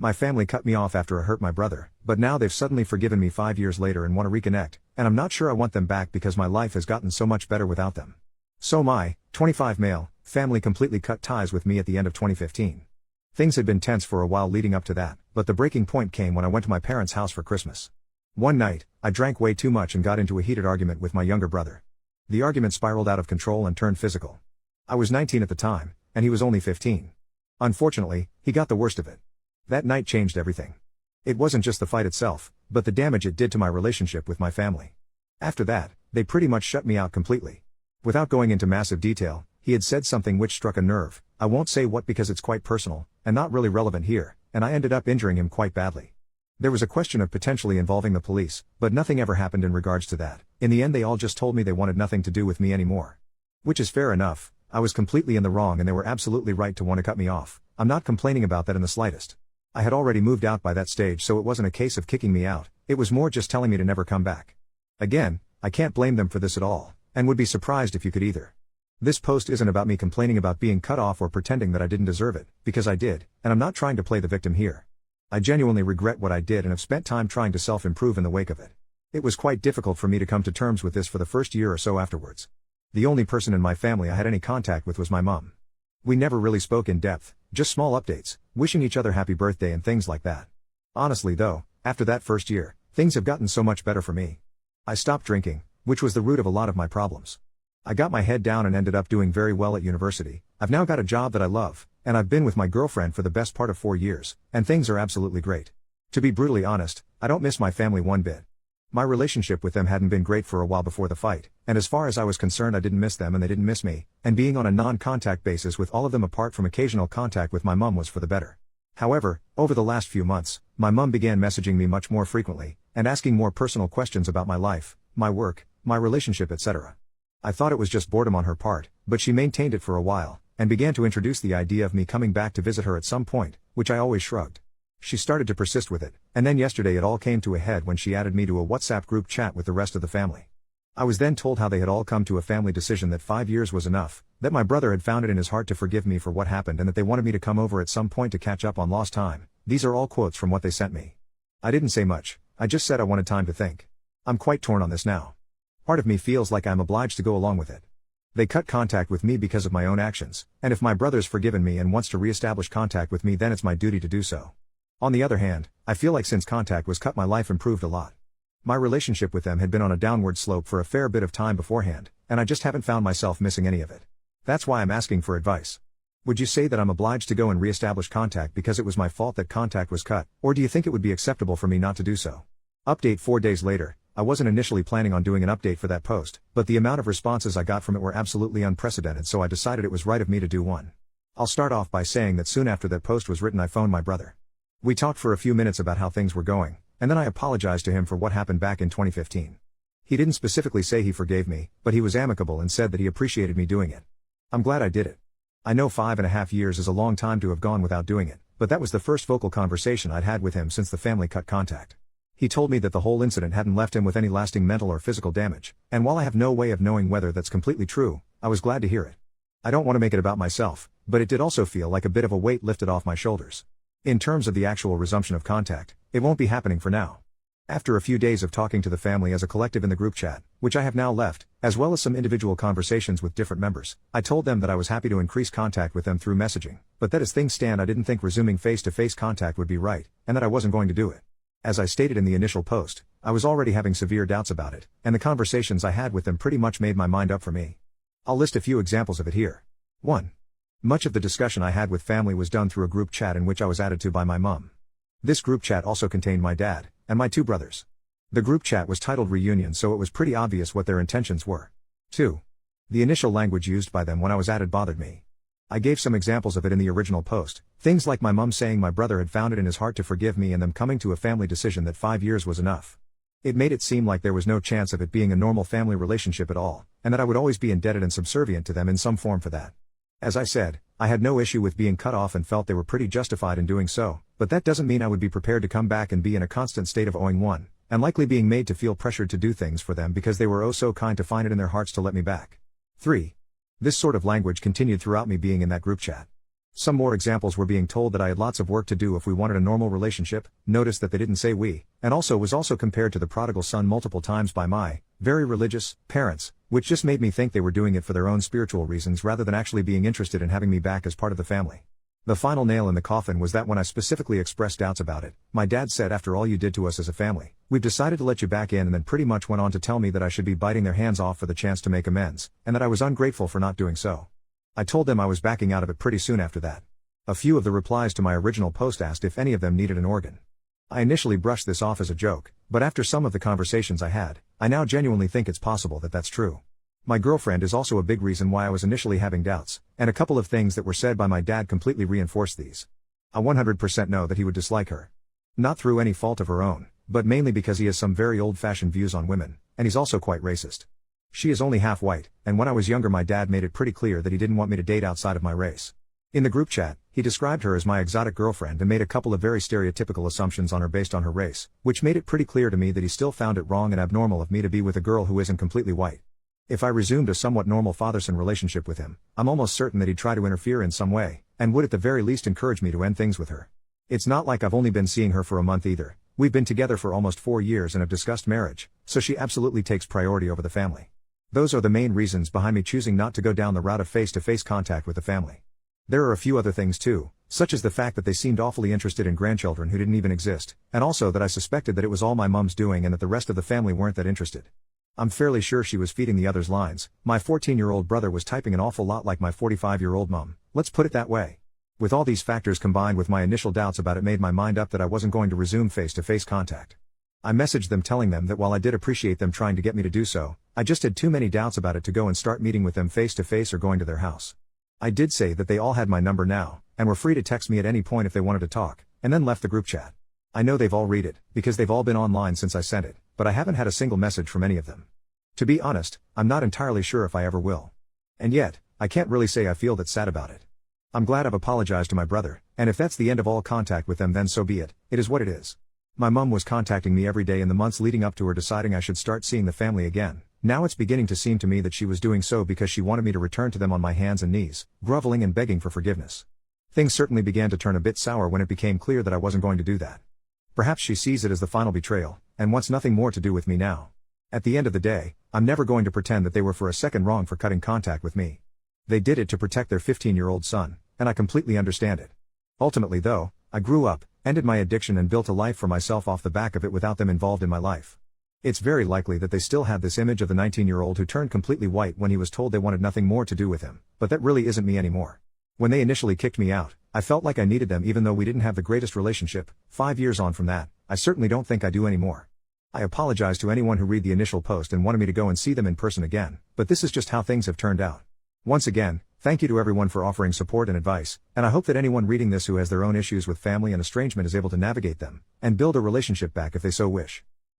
My family cut me off after I hurt my brother, but now they've suddenly forgiven me 5 years later and want to reconnect, and I'm not sure I want them back because my life has gotten so much better without them. So my, 25 male, family completely cut ties with me at the end of 2015. Things had been tense for a while leading up to that, but the breaking point came when I went to my parents' house for Christmas. One night, I drank way too much and got into a heated argument with my younger brother. The argument spiraled out of control and turned physical. I was 19 at the time, and he was only 15. Unfortunately, he got the worst of it. That night changed everything. It wasn't just the fight itself, but the damage it did to my relationship with my family. After that, they pretty much shut me out completely. Without going into massive detail, he had said something which struck a nerve. I won't say what because it's quite personal, and not really relevant here, and I ended up injuring him quite badly. There was a question of potentially involving the police, but nothing ever happened in regards to that. In the end they all just told me they wanted nothing to do with me anymore. Which is fair enough. I was completely in the wrong and they were absolutely right to want to cut me off. I'm not complaining about that in the slightest. I had already moved out by that stage, so it wasn't a case of kicking me out, it was more just telling me to never come back. Again, I can't blame them for this at all, and would be surprised if you could either. This post isn't about me complaining about being cut off or pretending that I didn't deserve it, because I did, and I'm not trying to play the victim here. I genuinely regret what I did and have spent time trying to self-improve in the wake of it. It was quite difficult for me to come to terms with this for the first year or so afterwards. The only person in my family I had any contact with was my mom. We never really spoke in depth, just small updates, wishing each other happy birthday and things like that. Honestly though, after that first year, things have gotten so much better for me. I stopped drinking, which was the root of a lot of my problems. I got my head down and ended up doing very well at university. I've now got a job that I love, and I've been with my girlfriend for the best part of 4 years, and things are absolutely great. To be brutally honest, I don't miss my family one bit. My relationship with them hadn't been great for a while before the fight, and as far as I was concerned I didn't miss them and they didn't miss me, and being on a non-contact basis with all of them apart from occasional contact with my mom was for the better. However, over the last few months, my mom began messaging me much more frequently, and asking more personal questions about my life, my work, my relationship, etc. I thought it was just boredom on her part, but she maintained it for a while, and began to introduce the idea of me coming back to visit her at some point, which I always shrugged. She started to persist with it, and then yesterday it all came to a head when she added me to a WhatsApp group chat with the rest of the family. I was then told how they had all come to a family decision that 5 years was enough, that my brother had found it in his heart to forgive me for what happened and that they wanted me to come over at some point to catch up on lost time. These are all quotes from what they sent me. I didn't say much, I just said I wanted time to think. I'm quite torn on this now. Part of me feels like I'm obliged to go along with it. They cut contact with me because of my own actions, and if my brother's forgiven me and wants to re-establish contact with me then it's my duty to do so. On the other hand, I feel like since contact was cut my life improved a lot. My relationship with them had been on a downward slope for a fair bit of time beforehand, and I just haven't found myself missing any of it. That's why I'm asking for advice. Would you say that I'm obliged to go and re-establish contact because it was my fault that contact was cut, or do you think it would be acceptable for me not to do so? Update 4 days later. I wasn't initially planning on doing an update for that post, but the amount of responses I got from it were absolutely unprecedented, so I decided it was right of me to do one. I'll start off by saying that soon after that post was written I phoned my brother. We talked for a few minutes about how things were going, and then I apologized to him for what happened back in 2015. He didn't specifically say he forgave me, but he was amicable and said that he appreciated me doing it. I'm glad I did it. I know 5.5 years is a long time to have gone without doing it, but that was the first vocal conversation I'd had with him since the family cut contact. He told me that the whole incident hadn't left him with any lasting mental or physical damage, and while I have no way of knowing whether that's completely true, I was glad to hear it. I don't want to make it about myself, but it did also feel like a bit of a weight lifted off my shoulders. In terms of the actual resumption of contact, it won't be happening for now. After a few days of talking to the family as a collective in the group chat, which I have now left, as well as some individual conversations with different members, I told them that I was happy to increase contact with them through messaging, but that as things stand I didn't think resuming face-to-face contact would be right, and that I wasn't going to do it. As I stated in the initial post, I was already having severe doubts about it, and the conversations I had with them pretty much made my mind up for me. I'll list a few examples of it here. 1. Much of the discussion I had with family was done through a group chat in which I was added to by my mom. This group chat also contained my dad, and my 2 brothers. The group chat was titled Reunion, so it was pretty obvious what their intentions were. 2. The initial language used by them when I was added bothered me. I gave some examples of it in the original post, things like my mom saying my brother had found it in his heart to forgive me and them coming to a family decision that 5 years was enough. It made it seem like there was no chance of it being a normal family relationship at all, and that I would always be indebted and subservient to them in some form for that. As I said, I had no issue with being cut off and felt they were pretty justified in doing so, but that doesn't mean I would be prepared to come back and be in a constant state of owing one, and likely being made to feel pressured to do things for them because they were oh so kind to find it in their hearts to let me back. 3. This sort of language continued throughout me being in that group chat. Some more examples were being told that I had lots of work to do if we wanted a normal relationship, noticed that they didn't say we, and also was compared to the prodigal son multiple times by my, very religious, parents, which just made me think they were doing it for their own spiritual reasons rather than actually being interested in having me back as part of the family. The final nail in the coffin was that when I specifically expressed doubts about it, my dad said, after all you did to us as a family, we've decided to let you back in, and then pretty much went on to tell me that I should be biting their hands off for the chance to make amends, and that I was ungrateful for not doing so. I told them I was backing out of it pretty soon after that. A few of the replies to my original post asked if any of them needed an organ. I initially brushed this off as a joke, but after some of the conversations I had, I now genuinely think it's possible that that's true. My girlfriend is also a big reason why I was initially having doubts, and a couple of things that were said by my dad completely reinforced these. I 100% know that he would dislike her. Not through any fault of her own, but mainly because he has some very old-fashioned views on women, and he's also quite racist. She is only half white, and when I was younger my dad made it pretty clear that he didn't want me to date outside of my race. In the group chat, he described her as my exotic girlfriend and made a couple of very stereotypical assumptions on her based on her race, which made it pretty clear to me that he still found it wrong and abnormal of me to be with a girl who isn't completely white. If I resumed a somewhat normal father-son relationship with him, I'm almost certain that he'd try to interfere in some way, and would at the very least encourage me to end things with her. It's not like I've only been seeing her for a month either. We've been together for almost 4 years and have discussed marriage, so she absolutely takes priority over the family. Those are the main reasons behind me choosing not to go down the route of face-to-face contact with the family. There are a few other things too, such as the fact that they seemed awfully interested in grandchildren who didn't even exist, and also that I suspected that it was all my mom's doing and that the rest of the family weren't that interested. I'm fairly sure she was feeding the others lines. My 14-year-old brother was typing an awful lot like my 45-year-old mom, let's put it that way. With all these factors combined with my initial doubts about it, made my mind up that I wasn't going to resume face-to-face contact. I messaged them telling them that while I did appreciate them trying to get me to do so, I just had too many doubts about it to go and start meeting with them face-to-face or going to their house. I did say that they all had my number now, and were free to text me at any point if they wanted to talk, and then left the group chat. I know they've all read it, because they've all been online since I sent it, but I haven't had a single message from any of them. To be honest, I'm not entirely sure if I ever will. And yet, I can't really say I feel that sad about it. I'm glad I've apologized to my brother, and if that's the end of all contact with them then so be it, it is what it is. My mom was contacting me every day in the months leading up to her deciding I should start seeing the family again. Now it's beginning to seem to me that she was doing so because she wanted me to return to them on my hands and knees, groveling and begging for forgiveness. Things certainly began to turn a bit sour when it became clear that I wasn't going to do that. Perhaps she sees it as the final betrayal, and wants nothing more to do with me now. At the end of the day, I'm never going to pretend that they were for a second wrong for cutting contact with me. They did it to protect their 15-year-old son, and I completely understand it. Ultimately though, I grew up, ended my addiction and built a life for myself off the back of it without them involved in my life. It's very likely that they still have this image of the 19-year-old who turned completely white when he was told they wanted nothing more to do with him, but that really isn't me anymore. When they initially kicked me out, I felt like I needed them even though we didn't have the greatest relationship. 5 years on from that, I certainly don't think I do anymore. I apologize to anyone who read the initial post and wanted me to go and see them in person again, but this is just how things have turned out. Once again, thank you to everyone for offering support and advice, and I hope that anyone reading this who has their own issues with family and estrangement is able to navigate them, and build a relationship back if they so wish.